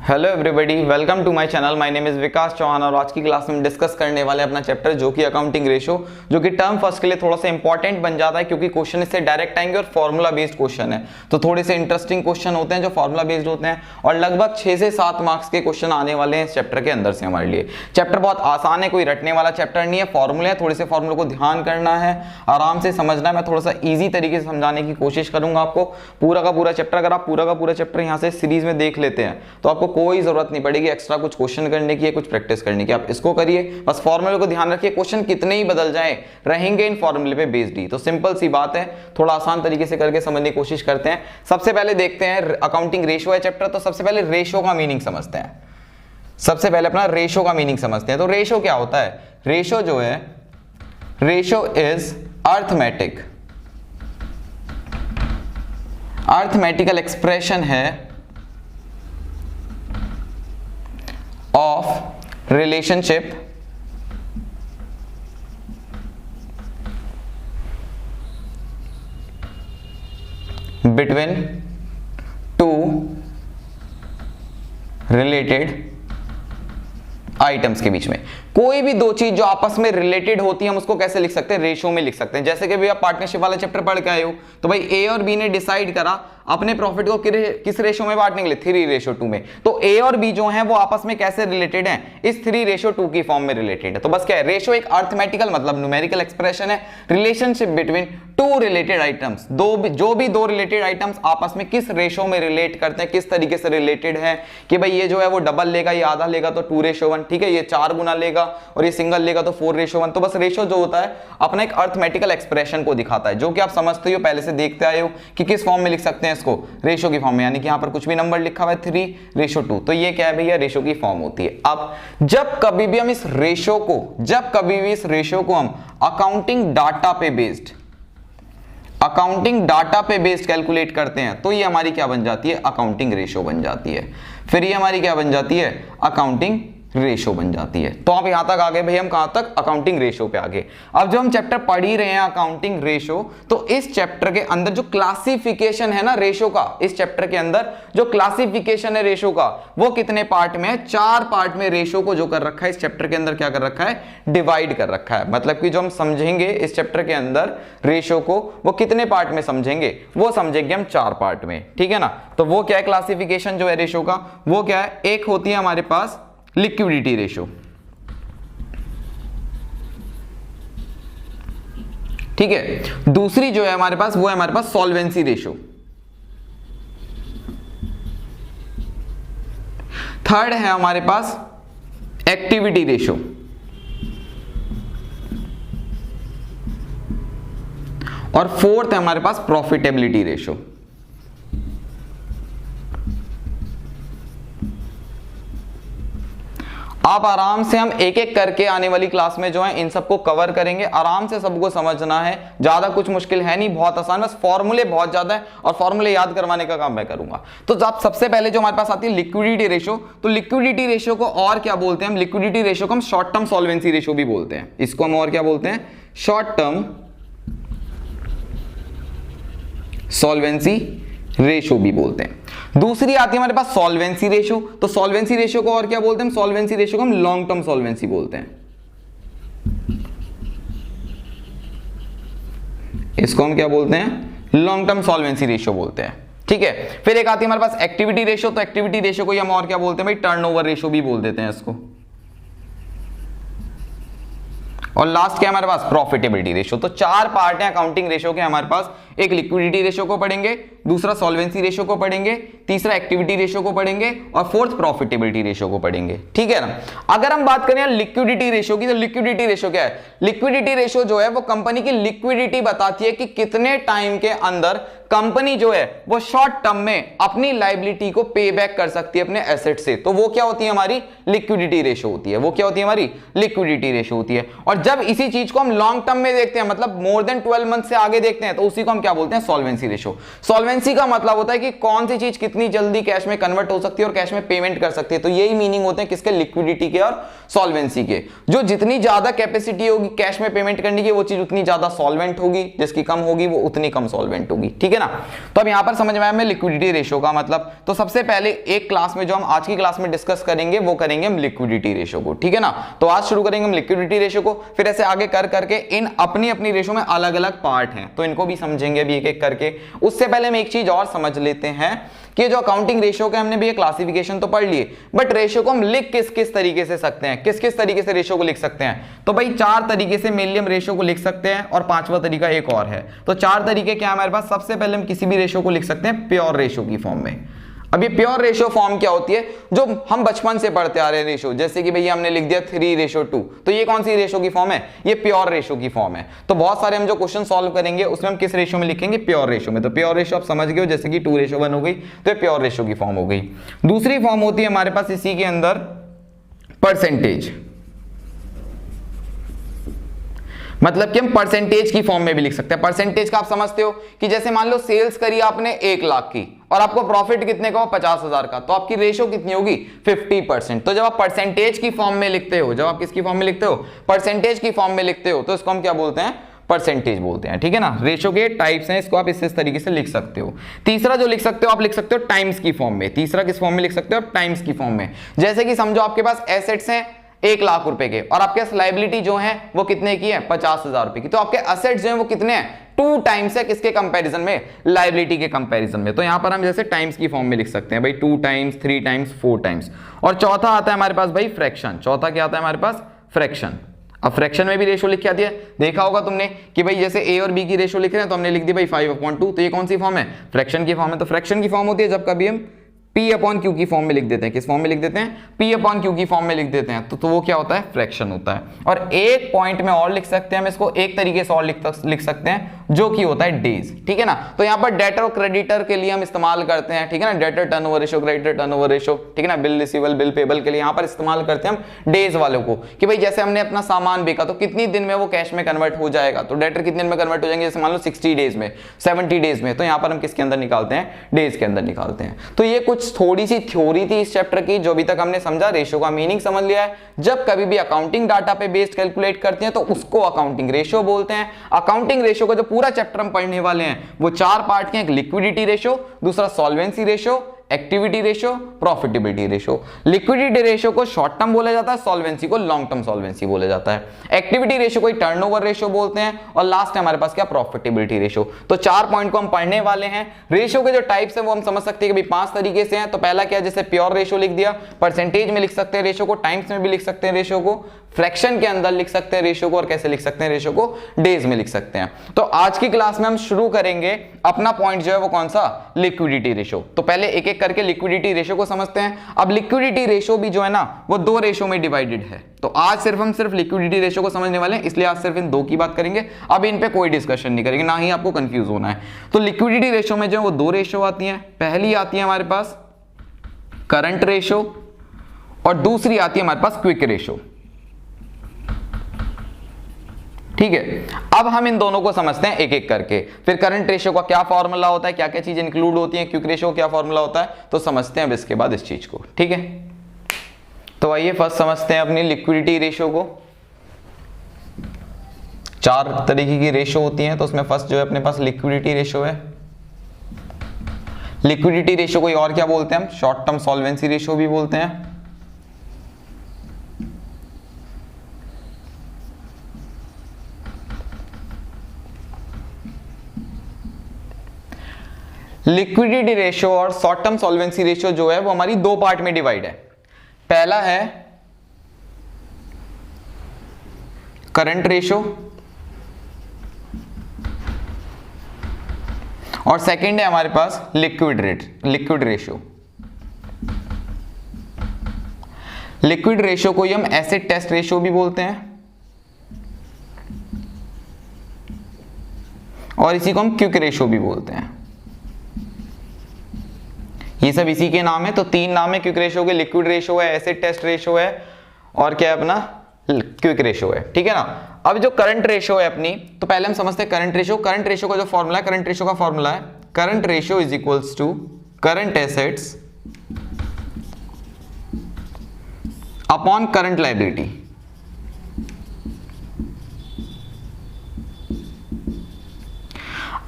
Hello everybody, welcome to my channel. My name is Vikas Chauhan और आज की क्लास में हम डिस्कस करने वाले अपना चैप्टर जो कि अकाउंटिंग रेशो, जो कि टर्म फर्स्ट के लिए थोड़ा सा इंपॉर्टेंट बन जाता है क्योंकि क्वेश्चन इससे डायरेक्ट आएंगे और फॉर्मूला बेस्ड क्वेश्चन है। तो थोड़े से इंटरेस्टिंग क्वेश्चन होते हैं जो फॉर्मूला बेस्ड होते हैं और लगभग 6 से 7 मार्क्स के क्वेश्चन आने वाले हैं इस चैप्टर के अंदर से हमारे लिए। चैप्टर बहुत आसान है, कोई रटने वाला चैप्टर नहीं है, फॉर्मूले है, थोड़े से फॉर्मूले को ध्यान करना है, आराम से समझना है। मैं थोड़ा सा ईजी तरीके से समझाने की कोशिश करूंगा आपको। पूरा का पूरा चैप्टर, अगर आप पूरा का पूरा चैप्टर यहाँ से सीरीज में देख लेते हैं तो आपको कोई जरूरत नहीं पड़ेगी एक्स्ट्रा कुछ क्वेश्चन करने की, कुछ प्रैक्टिस करने की। आप इसको करिए, बस फॉर्मूले को ध्यान रखिए, क्वेश्चन कितने ही बदल जाएं रहेंगे इन फॉर्मूले पे बेस्ड ही। तो सिंपल सी बात है, थोड़ा आसान तरीके से करके समझने की कोशिश करते हैं। सबसे पहले देखते हैं, अकाउंटिंग रेशो है चैप्टर, तो सबसे पहले रेशो का मीनिंग समझते हैं। सबसे पहले अपना रेशो का मीनिंग समझते हैं। तो रेशो क्या होता है? रेशो जो है, रेशो इज अर्थमेटिकल एक्सप्रेशन है of relationship between two related items के बीच में। कोई भी दो चीज जो आपस में रिलेटेड होती है हम उसको कैसे लिख सकते हैं? रेशो में लिख सकते हैं। जैसे कि भी आप पार्टनरशिप वाला चैप्टर पढ़ के आए हो तो भाई ए और बी ने डिसाइड करा अपने प्रॉफिट को किस रेशो में बांटने के लिए, 3:2 में। तो ए और बी जो हैं वो आपस में कैसे रिलेटेड हैं? इस 3:2 की फॉर्म में रिलेटेड है। तो बस क्या है, रेशो एक अर्थमेटिकल मतलब न्यूमेरिकल एक्सप्रेशन है, relationship between two related items. जो भी दो रिलेटेड आइटम्स आपस में किस रेशो में रिलेट करते हैं, किस तरीके से रिलेटेड है कि भाई ये जो है वो डबल लेगा, ये आधा लेगा तो 2:1, ठीक है, ये 4 गुना लेगा और ये सिंगल लेगा तो 4:1। तो बस रेशो जो होता है अपना एक अर्थमेटिकल एक्सप्रेशन को दिखाता है, जो कि आप समझते हो, पहले से देखते आए हो कि किस फॉर्म में लिख सकते हैं इसको, रेशो की फॉर्म में। यानी कि यहां पर कुछ भी नंबर लिखा हुआ है 3:2, तो ये क्या है भैया, रेशो की फॉर्म होती है। अब जब कभी भी हम इस रेशो को हम अकाउंटिंग डाटा पे बेस्ड कैलकुलेट करते हैं तो ये हमारी क्या बन जाती है, अकाउंटिंग रेशो बन जाती है। फिर ये हमारी क्या बन जाती है, अकाउंटिंग रेशो बन जाती है। तो आप यहां तक आ गए भाई, हम कहां तक, अकाउंटिंग रेशो पे आ गए। अब जो हम चैप्टर पढ़ ही रहे हैं अकाउंटिंग रेशो, तो इस चैप्टर के अंदर जो क्लासिफिकेशन है ना रेशो का, इस चैप्टर के अंदर जो क्लासिफिकेशन है रेशो का, वो कितने पार्ट में है? 4 पार्ट में रेशो को जो कर रखा है इस चैप्टर के अंदर, क्या कर रखा है, डिवाइड कर रखा है। मतलब कि जो हम समझेंगे इस चैप्टर के अंदर रेशो को, वो कितने पार्ट में समझेंगे? वो समझेंगे हम 4 पार्ट में, ठीक है ना। तो वो क्या है, क्लासिफिकेशन जो है रेशो का, वो क्या है? एक होती है हमारे पास लिक्विडिटी रेशो, ठीक है। दूसरी जो है हमारे पास, वो है हमारे पास सॉल्वेंसी रेशो। थर्ड है हमारे पास एक्टिविटी रेशो। और फोर्थ है हमारे पास प्रॉफिटेबिलिटी रेशो। आप आराम से, हम एक एक करके आने वाली क्लास में जो है इन सबको कवर करेंगे। आराम से सबको समझना है, ज्यादा कुछ मुश्किल है नहीं, बहुत आसान, बस फॉर्मूले बहुत ज्यादा है और फॉर्मूले याद करवाने का काम मैं करूंगा। तो आप सबसे पहले जो हमारे पास आती है लिक्विडिटी रेशो, तो लिक्विडिटी रेशो को और क्या बोलते हैं हम? लिक्विडिटी रेशो को हम शॉर्ट टर्म सॉल्वेंसी रेशो भी बोलते हैं। इसको हम और क्या बोलते हैं? शॉर्ट टर्म सॉल्वेंसी रेशो भी बोलते हैं। दूसरी आती है हमारे पास सॉल्वेंसी रेशो, तो सॉल्वेंसी रेशो को और क्या बोलते हैं? सॉल्वेंसी रेशो को हम लॉन्ग टर्म सॉल्वेंसी बोलते हैं। इसको हम क्या बोलते हैं? लॉन्ग टर्म सॉल्वेंसी रेशो बोलते हैं, ठीक है। फिर एक आती है हमारे पास एक्टिविटी रेशो, तो एक्टिविटी रेशो को हम और क्या बोलते हैं भाई? टर्नओवर रेशो भी बोल देते हैं इसको। और लास्ट क्या हमारे पास? Profitability ratio. तो 4 पार्ट हैं अकाउंटिंग रेशो के हमारे पास। एक लिक्विडिटी रेशो को पढ़ेंगे, दूसरा सॉल्वेंसी रेशो को पढ़ेंगे, तीसरा एक्टिविटी रेशो को पढ़ेंगे और फोर्थ प्रॉफिटेबिलिटी रेशो को पढ़ेंगे, ठीक है ना। अगर हम बात करें लिक्विडिटी रेशो की, तो लिक्विडिटी रेशो क्या है? लिक्विडिटी रेशो जो है वो कंपनी की लिक्विडिटी बताती है कि कितने टाइम के अंदर कंपनी जो है वो शॉर्ट टर्म में अपनी लायबिलिटी को पे बैक कर सकती है अपने एसेट से। तो वो क्या होती है हमारी? लिक्विडिटी रेशो होती है। वो क्या होती है हमारी? लिक्विडिटी रेशो होती है। और जब इसी चीज को हम लॉन्ग टर्म में देखते हैं, मतलब मोर देन 12 मंथ से आगे देखते हैं, तो उसी को हम क्या बोलते हैं? Solvency ratio. सॉल्वेंसी का मतलब होता है कि कौन सी चीज कितनी जल्दी कैश में कन्वर्ट हो सकती है और कैश में पेमेंट कर सकती है। तो यही मीनिंग होते हैं किसके, लिक्विडिटी के और सॉल्वेंसी के। जो जितनी ज्यादा कैपेसिटी होगी कैश में पेमेंट करने की, वो चीज उतनी ज्यादा सॉल्वेंट होगी, जिसकी कम होगी वो उतनी कम सॉल्वेंट होगी, ठीक है ना। तो अब यहां पर समझ में आया हमें लिक्विडिटी रेशियो का मतलब। तो सबसे पहले एक क्लास में जो हम आज की क्लास में डिस्कस करेंगे वो करेंगे हम लिक्विडिटी रेशियो को, ठीक है ना। तो आज शुरू करेंगे हम लिक्विडिटी रेशियो को, फिर ऐसे आगे कर करके इन अपनी अपनी रेशियो में अलग अलग पार्ट हैं तो इनको भी समझेंगे अभी एक एक करके। उससे पहले हम एक चीज और समझ लेते हैं कि जो अकाउंटिंग रेशियो के हमने भी ये क्लासिफिकेशन तो पढ़ लिए, बट रेशियो को हम लिख किस किस तरीके से सकते हैं, किस किस तरीके से रेशियो को लिख सकते हैं। तो भाई 4 तरीके से मेनली हम रेशियो को लिख सकते हैं और 5वां तरीका एक और है। तो 4 तरीके क्या है हमारे पास। सबसे पहले हम किसी भी रेशियो को लिख सकते हैं प्योर रेशियो की फॉर्म में। अब ये प्योर रेशियो फॉर्म क्या होती है, जो हम बचपन से पढ़ते आ रहे हैं रेशियो, जैसे कि भैया हमने लिख दिया 3:2, तो ये कौन सी रेशियो की फॉर्म है, ये प्योर रेशियो की फॉर्म है। तो बहुत सारे हम जो क्वेश्चन सॉल्व करेंगे उसमें हम किस रेशियो में लिखेंगे, प्योर रेशियो में। तो प्योर रेशियो आप समझ गए हो, जैसे कि 2:1 हो गई तो ये प्योर रेशियो की फॉर्म हो गई। दूसरी फॉर्म होती है हमारे पास इसी के अंदर परसेंटेज, मतलब कि हम परसेंटेज की फॉर्म में भी लिख सकते हैं। परसेंटेज का आप समझते हो कि जैसे मान लो सेल्स करी आपने 1 लाख की और आपको प्रॉफिट कितने का हो, 50,000 का, तो आपकी रेशियो कितनी होगी, 50%। तो जब आप परसेंटेज की फॉर्म में लिखते हो, जब आप किसकी फॉर्म में लिखते हो, परसेंटेज की फॉर्म में लिखते हो, तो इसको हम क्या बोलते हैं, परसेंटेज बोलते हैं, ठीक है ना। रेशियो के टाइप्स हैं, इसको आप इस तरीके से लिख सकते हो। तीसरा जो लिख सकते हो आप लिख सकते हो टाइम्स की फॉर्म में। तीसरा किस फॉर्म में लिख सकते हो आप, टाइम्स की फॉर्म में। जैसे कि समझो आपके पास एसेट्स हैं 1 लाख रुपए के और आपके पास लाइबिलिटी जो है वो कितने की है, 50,000 रुपए की। तो आपके असेट्स जो है वो कितने हैं, 2 टाइम्स है किसके कंपैरिजन में, लाइबिलिटी के कंपैरिजन में। तो यहां पर हम जैसे टाइम्स की फॉर्म में लिख सकते हैं भाई 2 टाइम्स, 3 टाइम्स, 4 टाइम्स। और चौथा आता है हमारे पास भाई फ्रैक्शन। चौथा क्या आता है हमारे पास, फ्रैक्शन। अब फ्रैक्शन में भी रेशियो लिख के आती है, देखा होगा तुमने कि भाई जैसे ए और बी की रेशियो लिख रहे हैं तो हमने लिख दी भाई 5/2, तो ये कौन सी फॉर्म है, फ्रैक्शन की फॉर्म है। तो फ्रैक्शन की फॉर्म होती है जब कभी हम P/Q की फॉर्म में लिख देते हैं। किस फॉर्म में लिख देते हैं, P/Q की फॉर्म में लिख देते हैं, तो वो क्या होता है, फ्रैक्शन होता है। और एक पॉइंट में और लिख सकते हैं हम इसको, एक तरीके से और लिख सकते हैं जो कि होता है डेज, ठीक है ना। तो यहाँ पर डेटर और क्रेडिटर के लिए हम इस्तेमाल करते हैं, ठीक है ना, debtor turnover ratio, creditor turnover ratio, ठीक है ना। बिल रिसीवेबल, बिल पेबल के लिए यहाँ पर इस्तेमाल करते हैं हम डेज वालों को, कि भाई जैसे हमने अपना सामान बेचा तो कितनी दिन में वो कैश में कन्वर्ट हो जाएगा। तो डेटर कितने दिन में कन्वर्ट हो जाएंगे, जैसे मान लो 60 डेज में, 70 डेज में। तो यहाँ पर हम किसके अंदर निकालते हैं, डेज के अंदर निकालते हैं। तो ये कुछ थोड़ी सी थ्योरी थी इस चैप्टर की, जो अभी तक हमने समझा, रेशियो का मीनिंग समझ लिया है। जब कभी भी अकाउंटिंग डाटा पे बेस्ड कैलकुलेट करते हैं तो उसको अकाउंटिंग रेशियो बोलते हैं। अकाउंटिंग रेशियो का जो पूरा चैप्टर हम पढ़ने वाले हैं वो 4 पार्ट के हैं, एक लिक्विडिटी रेशियो, दूसरा solvency ratio, activity ratio, profitability ratio. Liquidity ratio को शॉर्ट टर्म बोला जाता है, सॉल्वेंसी को लॉन्ग टर्म सॉल्वेंसी बोला जाता है। एक्टिविटी रेशियो को टर्नओवर रेशियो बोलते हैं और लास्ट है हमारे पास क्या, प्रॉफिटेबिलिटी रेशियो। तो 4 पॉइंट को हम पढ़ने वाले हैं। रेशियो के जो टाइप्स है वो हम समझ सकते हैं कि 5 तरीके से हैं। तो पहला क्या, जैसे प्योर रेशियो लिख दिया, परसेंटेज में लिख सकते हैं रेशियो को, टाइम्स में भी लिख सकते हैं रेशियो को, फ्रैक्शन के अंदर लिख सकते हैं रेशियो को, और कैसे लिख सकते हैं रेशियो को, डेज में लिख सकते हैं। तो आज की क्लास में हम शुरू करेंगे अपना पॉइंट जो है वो कौन सा, लिक्विडिटी रेशियो। तो पहले एक एक करके लिक्विडिटी रेशियो को समझते हैं। अब लिक्विडिटी रेशियो भी जो है ना वो 2 रेशियो में डिवाइडेड है। तो आज हम सिर्फ लिक्विडिटी रेशियो को समझने वाले हैं, इसलिए आज सिर्फ इन 2 की बात करेंगे। अब इन पे कोई डिस्कशन नहीं करेंगे, ना ही आपको कंफ्यूज होना है। तो लिक्विडिटी रेशियो में जो है वो 2 रेशियो आती हैं। पहली आती है हमारे पास करंट रेशियो और दूसरी आती है हमारे पास क्विक रेशियो, ठीक है। अब हम इन दोनों को समझते हैं एक एक करके। फिर करंट रेशियो का क्या फॉर्मूला होता है, क्या क्या चीजें इंक्लूड होती हैं, क्विक रेशियो क्या फॉर्मूला होता है, तो समझते हैं अब इसके बाद इस चीज को, ठीक है। तो आइए फर्स्ट समझते हैं अपनी लिक्विडिटी रेशियो को। 4 तरीके की रेशियो होती हैं, तो उसमें फर्स्ट जो है अपने पास लिक्विडिटी रेशियो है। लिक्विडिटी रेशियो को और क्या बोलते हैं हम, शॉर्ट टर्म सॉल्वेंसी रेशियो भी बोलते हैं। लिक्विडिटी रेशियो और शॉर्ट टर्म सॉल्वेंसी रेशियो जो है वो हमारी 2 पार्ट में डिवाइड है। पहला है करंट रेशियो और सेकंड है हमारे पास लिक्विड रेशियो। लिक्विड रेशियो को ही हम एसिड टेस्ट रेशियो भी बोलते हैं और इसी को हम क्विक रेशियो भी बोलते हैं। ये सब इसी के नाम है। तो 3 नाम है क्विक रेशियो के, लिक्विड रेशियो है, एसिड टेस्ट रेशियो है और क्या है अपना क्विक रेशियो है, ठीक है ना। अब जो करंट रेशियो है अपनी, तो पहले हम समझते हैं करंट रेशियो। करंट रेशियो का जो फॉर्मूला है, करंट रेशियो का फॉर्मूला है current ratio is equals to current assets upon current liability.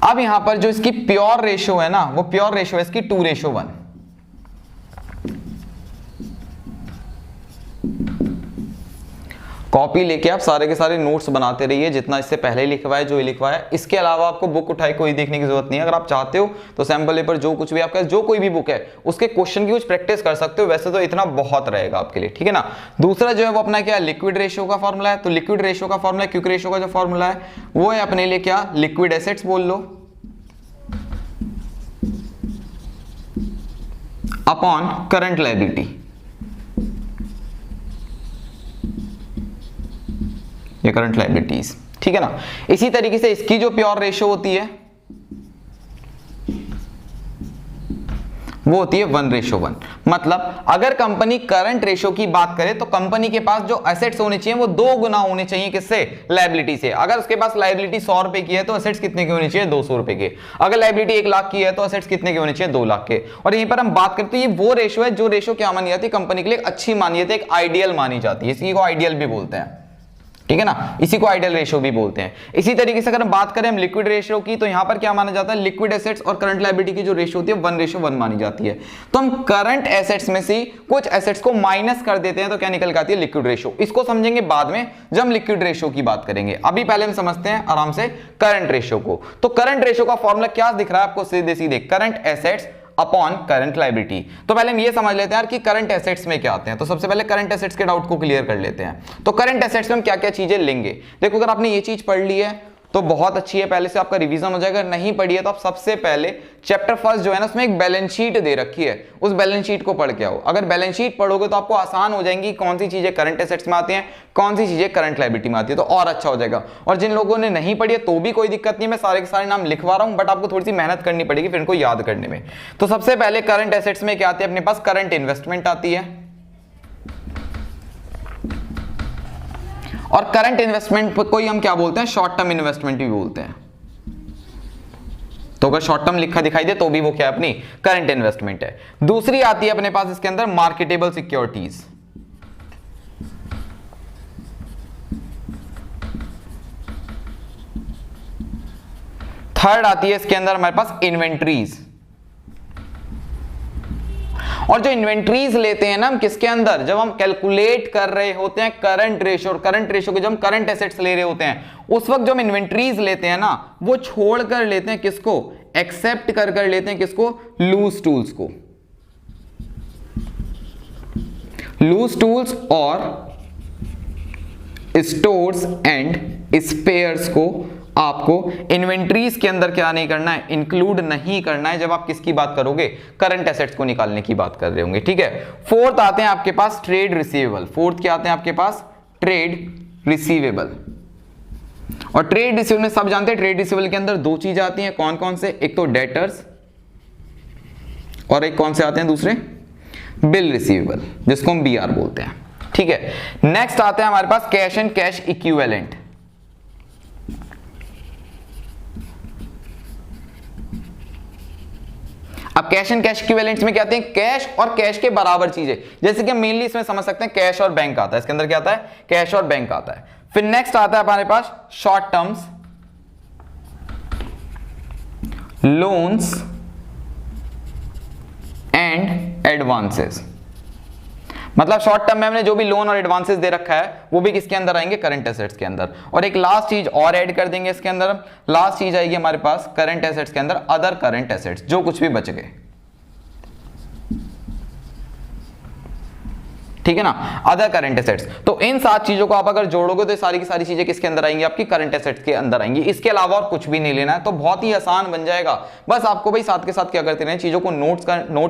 अब यहां पर जो इसकी प्योर रेशियो है ना, वो प्योर रेशियो है इसकी 2:1। कॉपी लेके आप सारे के सारे नोट्स बनाते रहिए, जितना इससे पहले लिखवा है, जो लिखवाया है। इसके अलावा आपको बुक उठाए कोई देखने की जरूरत नहीं है। अगर आप चाहते हो तो सैंपल पेपर जो कुछ भी आपका, जो कोई भी बुक है उसके क्वेश्चन की कुछ प्रैक्टिस कर सकते हो। वैसे तो इतना बहुत रहेगा आपके लिए, ठीक है ना। दूसरा जो है वो अपना क्या है, लिक्विड रेशियो का फॉर्मूला है। तो लिक्विड रेशियो का फॉर्मूला, क्विक रेशियो का जो फॉर्मूला है वो है अपने लिए क्या, लिक्विड एसेट्स बोल लो अपॉन करंट लायबिलिटी। ये करंट लायबिलिटीज, ठीक है ना। इसी तरीके से इसकी जो प्योर रेशियो होती है वो होती है 1:1। मतलब अगर कंपनी करंट रेशियो की बात करे तो कंपनी के पास जो एसेट्स होने चाहिए वो 2 गुना होने चाहिए किससे, लायबिलिटी से। अगर उसके पास लायबिलिटी 100 रुपए की है तो एसेट्स कितने के होने चाहिए, 200 रुपए के। अगर लायबिलिटी 1 लाख की है तो एसेट्स कितने के होने चाहिए, 2 लाख के। और यहीं पर हम बात करते हैं, ये वो रेशियो है जो रेशियो क्या मानी जाती है कंपनी के लिए अच्छी मानी जाती है, एक आइडियल मानी जाती है। इसी को आइडियल भी बोलते हैं, ठीक है ना। इसी को आइडियल रेशियो भी बोलते हैं। इसी तरीके से अगर हम बात करें हम लिक्विड रेशियो की, तो यहां पर क्या माना जाता है, लिक्विड एसेट्स और करंट लायबिलिटी की जो रेशियो होती है 1:1 मानी जाती है। तो हम करंट एसेट्स में से कुछ एसेट्स को माइनस कर देते हैं तो क्या निकल के आती है, लिक्विड रेशियो। इसको समझेंगे बाद में जब हम लिक्विड रेशियो की बात करेंगे। अभी पहले हम समझते हैं आराम से करंट रेशियो को। तो करंट रेशियो का फॉर्मूला क्या दिख रहा है आपको, सीधे सीधे current assets upon current liability. तो पहले हम ये समझ लेते हैं यार कि करंट एसेट्स में क्या आते हैं। तो सबसे पहले करंट एसेट्स के डाउट को क्लियर कर लेते हैं। तो करंट एसेट्स में हम क्या क्या चीजें लेंगे। देखो अगर आपने ये चीज पढ़ ली है तो बहुत अच्छी है, पहले से आपका रिवीजन हो जाएगा। नहीं पढ़ी है तो आप सबसे पहले चैप्टर फर्स्ट जो है ना उसमें एक बैलेंस शीट दे रखी है, उस बैलेंस शीट को पढ़ के आओ। अगर बैलेंस शीट पढ़ोगे तो आपको आसान हो जाएंगी कौन सी चीजें करंट एसेट्स में आती हैं, कौन सी चीजें करंट लायबिलिटी में आती है, तो और अच्छा हो जाएगा। और जिन लोगों ने नहीं पढ़ी है तो भी कोई दिक्कत नहीं, मैं सारे के सारे नाम लिखवा रहा हूं, बट आपको थोड़ी सी मेहनत करनी पड़ेगी फिर इनको याद करने में। तो सबसे पहले करंट एसेट्स में क्या आती है अपने पास, करंट इन्वेस्टमेंट आती है। और करंट इन्वेस्टमेंट को ही हम क्या बोलते हैं, शॉर्ट टर्म इन्वेस्टमेंट भी बोलते हैं। तो अगर शॉर्ट टर्म लिखा दिखाई दे तो भी वो क्या है, अपनी करंट इन्वेस्टमेंट है। दूसरी आती है अपने पास इसके अंदर मार्केटेबल सिक्योरिटीज। थर्ड आती है इसके अंदर हमारे पास इन्वेंट्रीज। और जो इन्वेंट्रीज लेते हैं ना हम किसके अंदर, जब हम कैलकुलेट कर रहे होते हैं करंट रेशियो, और करंट रेशियो के जब हम करंट एसेट्स ले रहे होते हैं उस वक्त जो हम इन्वेंट्रीज लेते हैं ना वो छोड़ कर लेते हैं किसको, एक्सेप्ट कर लेते हैं किसको, लूज टूल्स को। लूज टूल्स और स्टोर्स एंड स्पेयर्स को आपको इन्वेंट्रीज के अंदर क्या नहीं करना है, इंक्लूड नहीं करना है जब आप किसकी बात करोगे, करंट एसेट्स को निकालने की बात कर रहे होंगे, ठीक है। फोर्थ आते हैं आपके पास ट्रेड रिसीवेबल। फोर्थ क्या आते हैं आपके पास, ट्रेड रिसीवेबल। और ट्रेड रिसीवेबल में सब जानते हैं ट्रेड रिसीवेबल के अंदर 2 चीजें आती हैं, कौन कौन से, एक तो डेटर्स और एक कौन से आते हैं दूसरे, बिल रिसीवेबल, जिसको हम BR बोलते हैं, ठीक है। नेक्स्ट आते हैं हमारे पास कैश एंड कैश इक्विवेलेंट। अब कैश एंड कैश इक्विवेलेंट्स में क्या आते हैं, कैश और कैश के बराबर चीजें। जैसे कि मेनली इसमें समझ सकते हैं कैश और बैंक आता है, इसके अंदर क्या आता है, कैश और बैंक आता है। फिर नेक्स्ट आता है हमारे पास short terms, loans and advances. मतलब शॉर्ट टर्म में हमने जो भी लोन और एडवांसेस दे रखा है वो भी किसके अंदर आएंगे, करंट एसेट्स के अंदर। और एक लास्ट चीज और ऐड कर देंगे इसके अंदर, लास्ट चीज आएगी हमारे पास करंट एसेट्स के अंदर अदर करंट एसेट्स, जो कुछ भी बच गए, ठीक है ना, अदर करंट एसेट्स। तो इन 7 चीजों को आप अगर जोड़ोगे तो सारी की सारी चीजें किसके अंदर आएंगी, आपकी करंट एसेट्स के अंदर आएंगी। इसके अलावा और कुछ भी नहीं लेना है, तो बहुत ही आसान बन जाएगा। बस आपको भाई साथ के साथ क्या करते रहना है, चीजों को नोट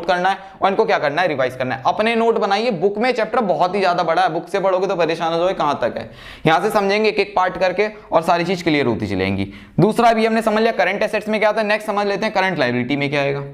करना है और इनको क्या करना है, रिवाइज करना है। अपने नोट बनाइए, बुक में चैप्टर बहुत ही ज्यादा बड़ा है, बुक से पढ़ोगे तो परेशान हो जाओगे कहां तक है। यहां से समझेंगे एक एक पार्ट करके और सारी चीज क्लियर होती चलेंगी। दूसरा भी हमने समझ लिया करंट एसेट्स में क्या आता है। नेक्स्ट समझ लेते हैं करंट लायबिलिटी में क्या आएगा।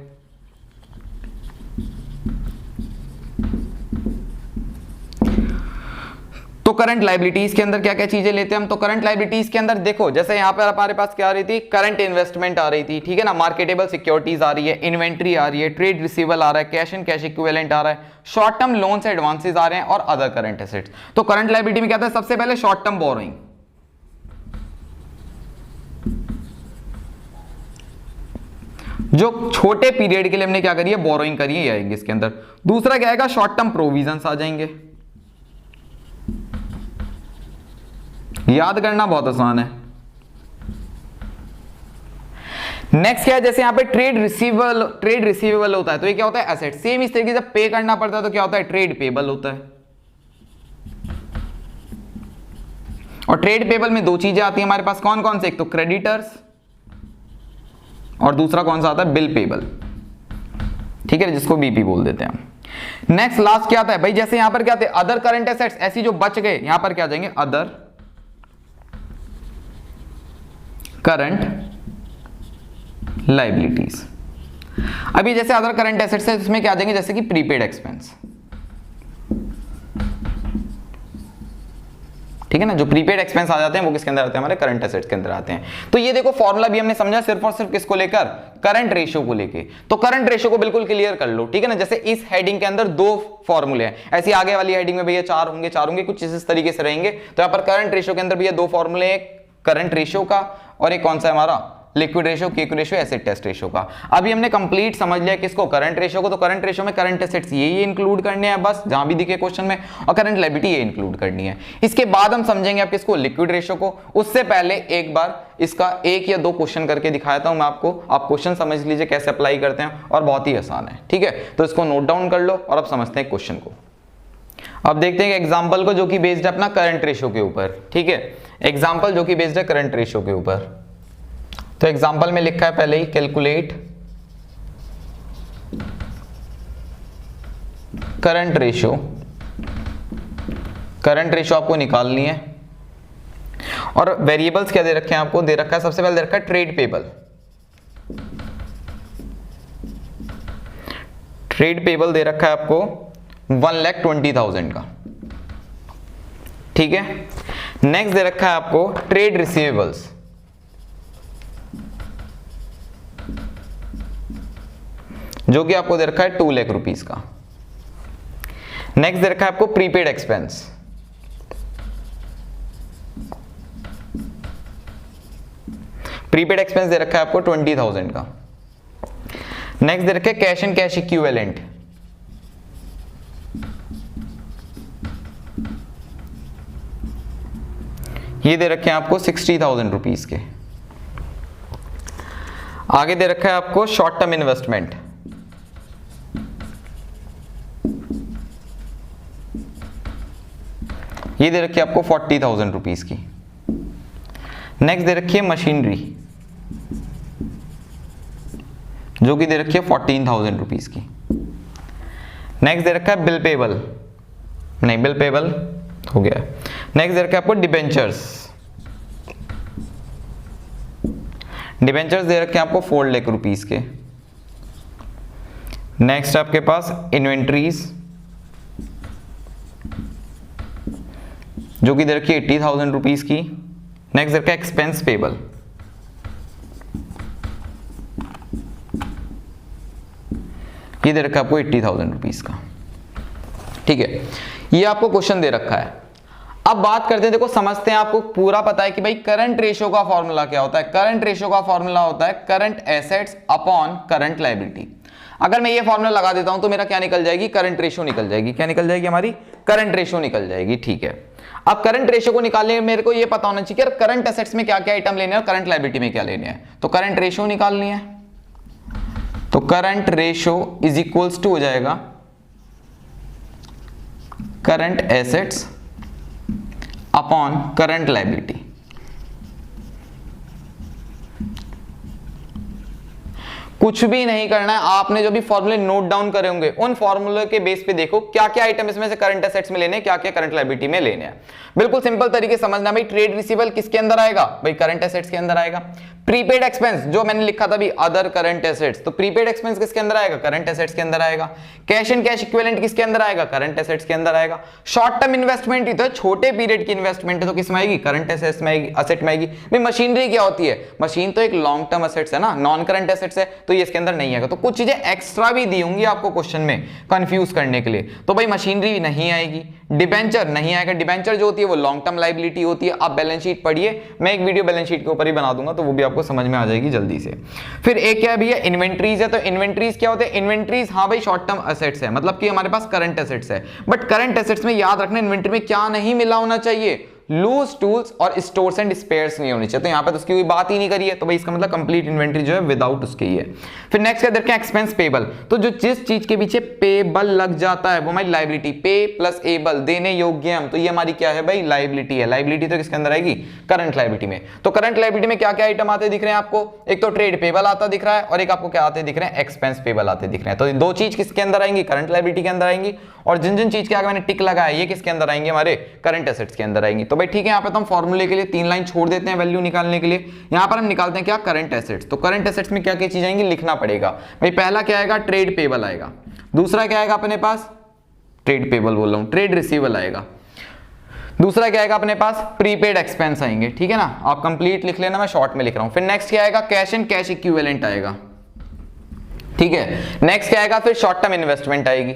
तो करंट लायबिलिटीज के अंदर क्या क्या चीजें लेते हैं हम, तो करंट लायबिलिटीज के अंदर देखो जैसे यहाँ पर हमारे पास क्या आ रही थी, करंट इन्वेस्टमेंट आ रही थी, ठीक है ना, मार्केटेबल सिक्योरिटीज आ रही है, इन्वेंट्री आ रही है, ट्रेड रिसीवेबल आ रहा है, कैश एंड कैश इक्विवेलेंट आ रहा है, शॉर्ट टर्म लोन्स एडवांसेस आ रहे हैं और अदर करंट एसेट्स। तो करंट लायबिलिटी में क्या था, सबसे पहले शॉर्ट टर्म बोरोइंग, जो छोटे पीरियड के लिए हमने क्या करी है, बोरोइंग करी है, आएंगे इसके अंदर। दूसरा क्या आएगा, शॉर्ट टर्म प्रोविजंस आ जाएंगे, याद करना बहुत आसान है। नेक्स्ट क्या है, जैसे यहां पे ट्रेड रिसीवेबल होता है तो ये क्या होता है, एसेट। सेम इस तरीके से पे करना पड़ता है तो क्या होता है, ट्रेड पेबल होता है। और ट्रेड पेबल में दो चीजें आती हैं हमारे पास, कौन कौन से, एक तो क्रेडिटर्स और दूसरा कौन सा आता है, बिल पेबल, ठीक है, जिसको बीपी बोल देते हैं हम। नेक्स्ट लास्ट क्या आता है भाई, जैसे यहां पर क्या आते हैं, अदर करंट एसेट्स, ऐसी जो बच गए यहां पर क्या आ जाएंगे, अदर करंट लायबिलिटीज। अभी जैसे अदर करंट एसेट्स है, इसमें क्या आ जाएंगे, जैसे कि प्रीपेड एक्सपेंस, ठीक है ना, जो प्रीपेड एक्सपेंस आ जाते हैं वो किसके अंदर आते हैं, हमारे करंट एसेट्स के अंदर आते हैं। तो ये देखो फॉर्मूला भी हमने समझा सिर्फ और सिर्फ किसको लेकर, करंट रेशियो को लेके। तो करंट रेशियो को बिल्कुल क्लियर कर लो, ठीक है ना। जैसे इस हेडिंग के अंदर दो फॉर्मूले हैं, ऐसी आगे वाली हेडिंग में भैया चार होंगे, कुछ इस तरीके से रहेंगे। तो यहाँ पर करंट रेशियो के अंदर भैया दो फॉर्मूले, एक करंट रेशियो का और एक कौन सा है हमारा, liquid ratio, quick ratio, acid test ratio का। अभी हमने कंप्लीट समझ लिया किसको, करंट रेशियो को। तो करंट रेशियो में करंट एसेट्स ये इंक्लूड करने हैं बस, जहां भी दिखे क्वेश्चन में, और करंट लायबिलिटी ये इंक्लूड करनी है। इसके बाद हम समझेंगे आप किसको, लिक्विड रेशियो को। उससे पहले एक बार इसका एक या दो क्वेश्चन करके दिखाता हूं मैं आपको, आप क्वेश्चन समझ लीजिए कैसे अप्लाई करते हैं, और बहुत ही आसान है, ठीक है। तो इसको नोट डाउन कर लो और अब समझते हैं क्वेश्चन को। अब देखते हैं एग्जाम्पल को जो कि बेस्ड है अपना करंट रेशियो के ऊपर, ठीक है। एग्जाम्पल जो कि बेस्ड है करंट रेशियो के ऊपर। तो एग्जाम्पल में लिखा है पहले ही, calculate current ratio. Current ratio आपको निकालनी है, और वेरिएबल्स क्या दे रखे हैं आपको, दे रखा है सबसे पहले दे रखा है ट्रेड पेबल। ट्रेड पेबल दे रखा है आपको 1,20,000 का, ठीक है। नेक्स्ट दे रखा है आपको ट्रेड रिसीवेबल्स, जो कि आपको दे रखा है 2 लाख रुपीस का। नेक्स्ट दे रखा है आपको प्रीपेड एक्सपेंस, प्रीपेड एक्सपेंस दे रखा है आपको 20,000 का। नेक्स्ट दे रखा है कैश एंड कैश इक्विवेलेंट, ये दे रखे हैं आपको 60,000 रुपीस के। आगे दे रखा है आपको शॉर्ट टर्म इन्वेस्टमेंट, ये दे रखी है आपको 40,000 रुपीस की। नेक्स्ट दे रखी है मशीनरी, जो कि दे रखी है 14,000 रुपीस की। नेक्स्ट दे रखा है बिल पेबल, नहीं बिल पेबल हो गया। नेक्स्ट दे रखा है आपको डिबेंचर्स, डिबेंचर्स दे रखे हैं आपको 4 लाख रुपीस के। नेक्स्ट आपके पास इन्वेंट्रीज, जो कि दे रखी है 80,000 रुपीस की। नेक्स्ट दे रखा है एक्सपेंस पेबल, ये दे रखा है आपको 80,000 रुपीस का, ठीक है। ये आपको क्वेश्चन दे रखा है। अब बात करते हैं, देखो समझते हैं, आपको पूरा पता है कि भाई करंट रेशियो का फॉर्मूला क्या होता है। करंट रेशियो का फॉर्मूला होता है current assets upon current liability. अगर मैं ये फॉर्मूला लगा देता हूं तो मेरा क्या निकल जाएगी, करंट रेशियो निकल जाएगी। क्या निकल जाएगी हमारी, करंट रेशियो निकल जाएगी, ठीक है। अब करंट रेशियो को निकालने में मेरे को ये पता होना चाहिए कि करंट एसेट्स में क्या क्या आइटम लेने हैं और करंट लायबिलिटी में क्या लेने हैं। तो करंट रेशियो निकालनी है, तो current ratio is equals to हो जाएगा current assets upon current liability. कुछ भी नहीं करना है, आपने जो भी फॉर्मूले नोट डाउन करे होंगे उन फॉर्मूले के बेस पे देखो क्या क्या आइटम इसमें से करंट एसेट्स में लेने हैं, क्या क्या करंट लायबिलिटी में लेने हैं। बिल्कुल सिंपल तरीके से समझना भाई। ट्रेड रिसीवेबल किसके अंदर आएगा भाई, करंट एसेट्स के अंदर आएगा। प्रीपेड एक्सपेंस जो मैंने लिखा था भी अदर करंट एसेट्स, तो प्रीपेड एक्सपेंस किसके अंदर आएगा, करंट एसेट्स के अंदर आएगा। कैश एंड कैश इक्विवेलेंट किसके अंदर आएगा, करंट एसेट्स के अंदर आएगा। शॉर्ट टर्म इन्वेस्टमेंट ही तो छोटे पीरियड की इन्वेस्टमेंट है तो किसमें आएगी, करंट एसेट्स में आएगी, असेट में आएगी। भाई मशीनरी क्या होती है, मशीन तो एक लॉन्ग टर्म एसेट्स है ना, नॉन करंट एसेट्स है, तो ये इसके अंदर नहीं आएगा। तो कुछ चीजें एक्स्ट्रा भी दी होंगी आपको क्वेश्चन में कंफ्यूज करने के लिए, तो भाई मशीनरी नहीं आएगी, डिबेंचर नहीं आएगा। डिबेंचर जो होती है वो लॉन्ग टर्म लायबिलिटी होती है। आप बैलेंस शीट पढ़िए, मैं एक वीडियो बैलेंस शीट के ऊपर ही बना दूंगा तो वो भी आपको समझ में आ जाएगी जल्दी से। फिर एक क्या है भैया, इन्वेंट्रीज है। तो इन्वेंट्रीज क्या होते हैं, इन्वेंट्रीज हाँ भाई शॉर्ट टर्म एसेट्स है, मतलब कि हमारे पास करंट एसेट्स है। बट करंट एसेट्स में याद रखना इन्वेंट्री में क्या नहीं मिला होना चाहिए, लूज टूल्स और स्टोर्स एंड स्पेयर्स नहीं होनी चाहिए। तो यहां पे तो उसकी कोई बात ही नहीं करी है, तो भाई इसका मतलब कंप्लीट इन्वेंट्री जो है विदाउट उसके ही है। फिर नेक्स्ट क्या देखते हैं, एक्सपेंस पेबल। तो जो जिस चीज के पीछे पेबल लग जाता है वो हमारी लायबिलिटी, पे प्लस एबल देने योग्य हम, तो ये हमारी क्या है भाई, लायबिलिटी है। लायबिलिटी तो किसके अंदर आएगी, करंट लायबिलिटी में। तो करंट लायबिलिटी में क्या क्या आइटम आते दिख रहे हैं आपको, एक तो ट्रेड पेबल आता दिख रहा है और एक आपको क्या आते दिख रहे हैं, एक्सपेंस पेबल आते दिख रहे हैं। तो दो चीज किसके अंदर आएंगी, करंट लायबिलिटी के अंदर आएंगी, और जिन जिन चीज के आगे मैंने टिक लगाया ये किसके अंदर आएंगे, हमारे करंट एसेट्स के अंदर आएंगी। तो भाई ठीक है, यहाँ पे तो हम फॉर्मूले के लिए 3 लाइन छोड़ देते हैं वैल्यू निकालने के लिए। यहां पर हम निकालते हैं क्या, करंट एसेट्स। तो करंट एसेट्स में क्या क्या चीज आएंगी लिखना पड़ेगा भाई। पहला क्या आएगा, ट्रेड पेबल आएगा। दूसरा क्या आएगा अपने पास, ट्रेड पेबल बोल रहा हूं, ट्रेड रिसीवेबल आएगा। दूसरा क्या आएगा अपने पास, प्रीपेड एक्सपेंस आएंगे, ठीक है ना। आप कंप्लीट लिख लेना, मैं शॉर्ट में लिख रहा हूं। फिर नेक्स्ट क्या आएगा, कैश एंड कैश इक्विवेलेंट आएगा, ठीक है। नेक्स्ट क्या आएगा, फिर शॉर्ट टर्म इन्वेस्टमेंट आएगी,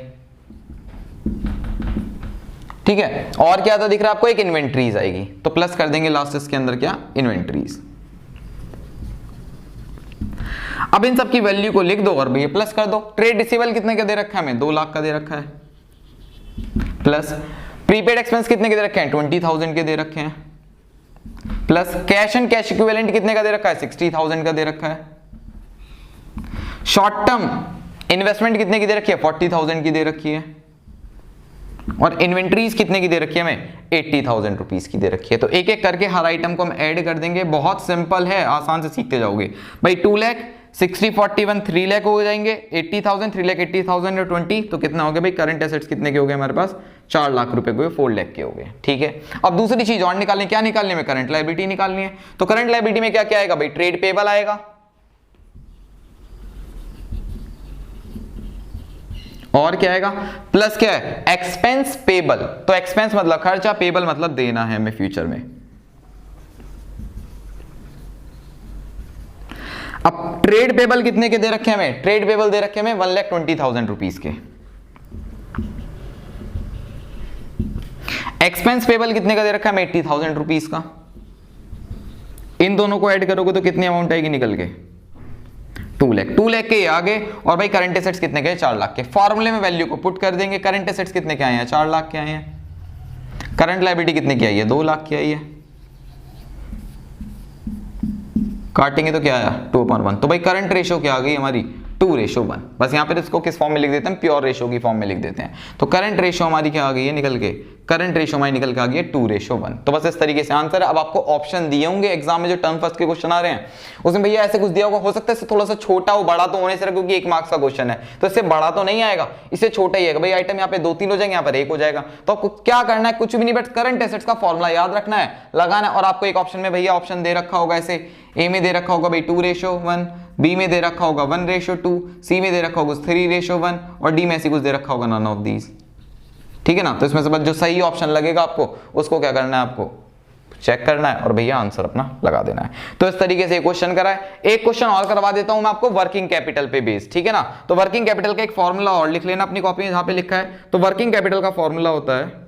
ठीक है। और क्या था दिख रहा है आपको, एक इन्वेंट्रीज आएगी। तो प्लस कर देंगे लास्ट इसके अंदर क्या, इन्वेंट्रीज। अब इन सब की वैल्यू को लिख दो और भैया प्लस कर दो। ट्रेड रिसीवेबल कितने का दे रखा है हमें, 2 लाख का दे रखा है, प्लस प्रीपेड एक्सपेंस कितने के दे रखे हैं, 20,000 के दे रखे हैं, plus cash and cash equivalent कितने का दे रखा है, 60,000 का दे रखा है। शॉर्ट टर्म इन्वेस्टमेंट कितने की दे रखी है, 40,000 की दे रखी है। और इन्वेंट्रीज कितने की दे रखी है हमें, 80,000 रुपीज की दे रखी है। तो एक एक करके हर आइटम को हम ऐड कर देंगे, बहुत सिंपल है, आसान से सीखते जाओगे भाई। 2 लाख 60 41 3 लाख हो जाएंगे, 80,000 3 लाख 80,000 और 20 तो कितना हो गया भाई, करंट एसेट्स कितने के हो गए हमारे पास, 4 लाख रुपए को 4 लाख के हो गए, ठीक है। अब दूसरी चीज और निकालनी, क्या निकालनी है, करंट लायबिलिटी निकालनी है। तो करंट लायबिलिटी में क्या क्या आएगा भाई, ट्रेड पेबल आएगा, और क्या आएगा, प्लस क्या है, एक्सपेंस पेबल। तो एक्सपेंस मतलब खर्चा, पेबल मतलब देना है हमें फ्यूचर में। अब ट्रेड पेबल कितने के दे रखे हैं हमें, ट्रेड पेबल दे रखे हमें 1,20,000 रुपीज के। एक्सपेंस पेबल कितने का दे रखा है हमें, 80,000 रुपीज का। इन दोनों को ऐड करोगे तो कितनी अमाउंट आएगी निकल के, 2 लाख के आगे। और भाई करंट एसेट्स कितने के, 4 लाख के। फॉर्मूले में वैल्यू को पुट कर देंगे, करंट एसेट्स कितने के आए हैं, 4 लाख के आए हैं। करंट लायबिलिटी कितने की आई है, 2 लाख की आई है। काटेंगे तो क्या आया, 2/1। तो भाई करंट रेशो क्या आ गई हमारी, 2:1। बस यहाँ पर इसको किस फॉर्म में लिख देते हैं, प्योर रेशो की फॉर्म में लिख देते हैं। तो करंट रेशो हमारी क्या आ गई है निकल के, करंट रेशो हमारी निकल के आ गई है 2:1। तो बस इस तरीके से आंसर है। अब आपको ऑप्शन दिए होंगे एग्जाम में, जो टर्म फर्स्ट के क्वेश्चन आ रहे हैं उसमें भैया ऐसे कुछ दिया होगा, हो सकता है इससे थोड़ा सा छोटा हो, बड़ा तो होने से, क्योंकि 1 मार्क्स का क्वेश्चन है तो इससे बड़ा तो नहीं आएगा, इससे छोटा ही आएगा। भाई आइटम यहाँ पे 2-3 हो जाएंगे, यहाँ पर 1 हो जाएगा। तो आपको क्या करना है, कुछ भी नहीं, बट करंट एसेट्स का फॉर्मूला याद रखना है, लगाना है। और आपको एक ऑप्शन में भैया ऑप्शन दे रखा होगा ऐसे, ए में दे रखा होगा भाई 2:1, बी में दे रखा होगा 1:2, सी में दे रखा होगा 3:1 और डी में ऐसी कुछ दे रखा होगा नन ऑफ दीज, ठीक है ना। तो इसमें से बस जो सही ऑप्शन लगेगा आपको उसको क्या करना है, आपको चेक करना है और भैया आंसर अपना लगा देना है। तो इस तरीके से क्वेश्चन करा है। एक क्वेश्चन और करवा देता हूं मैं आपको वर्किंग कैपिटल पे बेस, ठीक है ना। तो वर्किंग कैपिटल का एक फॉर्मूला और लिख लेना अपनी कॉपी में, जहां पे लिखा है। तो वर्किंग कैपिटल का फॉर्मूला होता है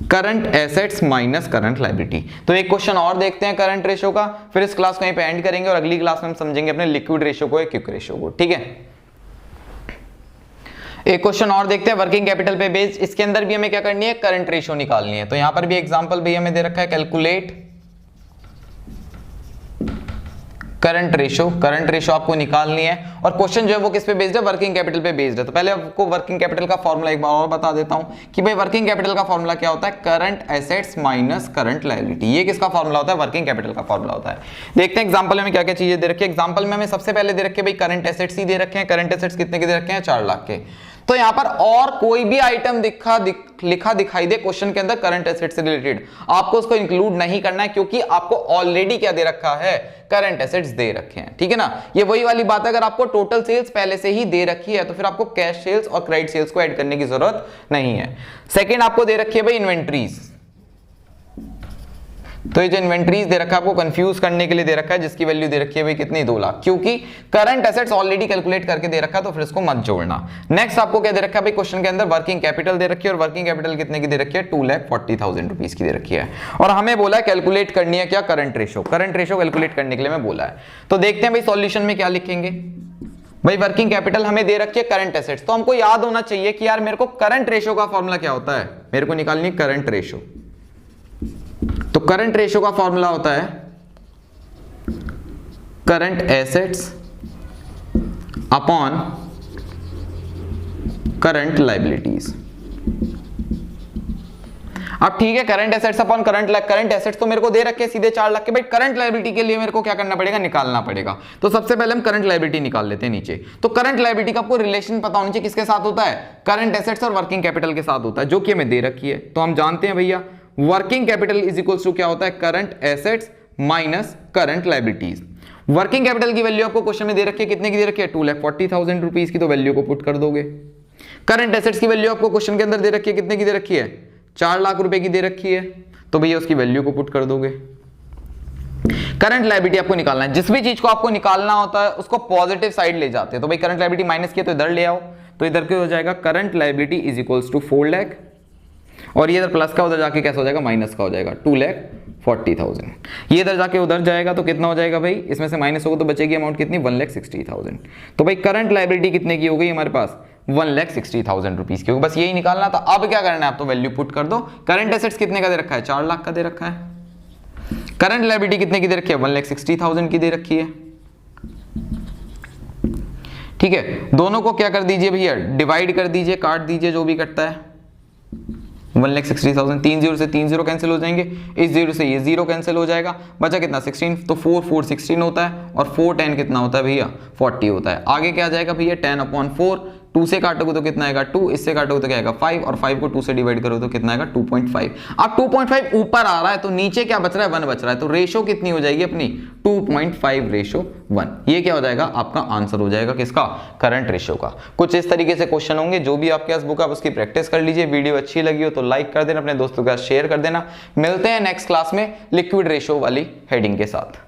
current assets minus current liability. तो एक क्वेश्चन और देखते हैं करंट रेशो का, फिर इस क्लास को यहीं पे एंड करेंगे और अगली क्लास में हम समझेंगे अपने लिक्विड रेशो को या क्विक रेशो को, ठीक है। एक क्वेश्चन और देखते हैं वर्किंग कैपिटल पे बेस्ड, इसके अंदर भी हमें क्या करनी है, करंट रेशो निकालनी है। तो यहां पर भी एग्जांपल भी हमें दे रखा है, कैलकुलेट करंट रेशो आपको निकालनी है और क्वेश्चन जो है वो किस पे बेस्ड है, वर्किंग कैपिटल पे बेस्ड है। तो पहले आपको वर्किंग कैपिटल का फॉर्मूला एक बार और बता देता हूं कि भाई वर्किंग कैपिटल का फॉर्मूला क्या होता है, current assets minus current liability. ये किसका फॉर्मूला होता है, वर्किंग कैपिटल का फॉर्मूला होता है। देखते हैं एग्जांपल में क्या क्या चीजें दे रखी है। एग्जांपल में हमें सबसे पहले दे रखे भाई करंट एसेट्स ही दे रखे हैं। करंट एसेट्स कितने के दे रखे हैं, 4 लाख के। तो यहां पर और कोई भी आइटम लिखा दिखाई दे क्वेश्चन के अंदर करंट एसेट से रिलेटेड, आपको उसको इंक्लूड नहीं करना है, क्योंकि आपको ऑलरेडी क्या दे रखा है, करंट एसेट्स दे रखे हैं। ठीक है ना, ये वही वाली बात है, अगर आपको टोटल सेल्स पहले से ही दे रखी है तो फिर आपको कैश सेल्स और क्रेडिट सेल्स को ऐड करने की जरूरत नहीं है। सेकेंड आपको दे रखी है भाई इन्वेंट्रीज। तो ये जो इन्वेंट्रीज दे रखा है आपको कंफ्यूज करने के लिए दे रखा है, जिसकी वैल्यू दे रखी है भाई कितनी, 2 लाख, क्योंकि करंट एसेट्स ऑलरेडी कैलकुलेट करके दे रखा है, तो फिर इसको मत जोड़ना। नेक्स्ट आपको क्या दे रखा है भाई, क्वेश्चन के अंदर वर्किंग कैपिटल दे रखी है और वर्किंग कैपिटल कितने की दे रखी है, 2,40,000 रुपीज की दे रखी है। और हमें बोला है कैलकुलेट करनी है क्या, current ratio. Current ratio calculate करने के लिए मैं बोला है। तो देखते हैं भाई सॉल्यूशन में क्या लिखेंगे। भाई वर्किंग कैपिटल हमें दे रखी है करंट एसेट्स, तो हमको याद होना चाहिए कि यार मेरे को करंट रेशो का फॉर्मूला क्या होता है, मेरे को निकालनी है करंट रेशो। तो करंट रेशो का फॉर्मूला होता है current assets upon current liabilities. अब ठीक है, current assets upon current assets तो मेरे को दे रखे सीधे 4 लाख के, भाई करंट लायबिलिटी के लिए मेरे को क्या करना पड़ेगा, निकालना पड़ेगा। तो सबसे पहले हम करंट लायबिलिटी निकाल लेते हैं नीचे। तो करंट लायबिलिटी का आपको रिलेशन पता होना चाहिए, किसके साथ होता है, करंट एसेट्स और वर्किंग कैपिटल के साथ होता है, जो कि हमें दे रखी है। तो हम जानते हैं भैया working capital is equals to क्या होता है, current assets minus current liabilities. Working capital की वैल्यू आपको क्वेश्चन में दे रखी है, कितने की दे रखी है, 2,40,000 रुपीज की, तो वैल्यू को पुट कर दोगे। करंट एसेट्स की वैल्यू आपको क्वेश्चन के अंदर दे रखी है, कितने की दे रखी है, 4 लाख रुपए की दे रखी है, तो भैया उसकी वैल्यू को पुट कर दोगे। करंट लायबिलिटी आपको निकालना है, जिस भी चीज को आपको निकालना होता है उसको पॉजिटिव साइड ले जाते हैं। तो भाई करंट लायबिलिटी माइनस किया तो इधर ले आओ, तो इधर क्या हो जाएगा, current liability is equals to 4 lakh, और ये इधर प्लस का उधर जाके कैसा हो जाएगा, माइनस का हो जाएगा, 2,40,000। ये इधर जाके उधर जाएगा तो कितना हो जाएगा भाई, इसमें से माइनस होगा तो बचेगी अमाउंट कितनी, 1,60,000। तो भाई करंट लायबिलिटी कितने की हो गई हमारे पास, 1,60,000 रुपीज की, बस यही निकालना था। अब क्या करना है, आप तो वैल्यू पुट कर दो। करंट एसेट्स कितने का दे रखा है, 4 लाख का दे रखा है। करंट लायबिलिटी कितने की दे रखी है, 1,60,000 की दे रखी है। ठीक है, दोनों को क्या कर दीजिए भैया, डिवाइड कर दीजिए, काट दीजिए, जो भी कटता है। 1,60,000, 3 0 से 3 0 कैंसिल हो जाएंगे, इस 0 से ये 0 कैंसिल हो जाएगा, बचा कितना, 16। तो 4 4 16 होता है, और 4 10 कितना होता है भैया, 40 होता है। आगे क्या आ जाएगा भैया, 10/4, 2 से काटोगे तो कितना आएगा 2, इससे काटोगे तो क्या आएगा 5, और 5 को 2 से डिवाइड करो तो कितना आएगा 2.5। अब 2.5 ऊपर आ रहा है तो नीचे क्या बच रहा है, 1 बच रहा है, तो रेशो कितनी हो जाएगी अपनी, 2.5:1। ये क्या हो जाएगा, आपका आंसर हो जाएगा किसका, करंट रेशो का। कुछ इस तरीके से क्वेश्चन होंगे, जो भी आपके पास बुक है उसकी प्रैक्टिस कर लीजिए। वीडियो अच्छी लगी हो तो लाइक कर देना, अपने दोस्तों के साथ शेयर कर देना। मिलते हैं नेक्स्ट क्लास में लिक्विड रेशो वाली हेडिंग के साथ।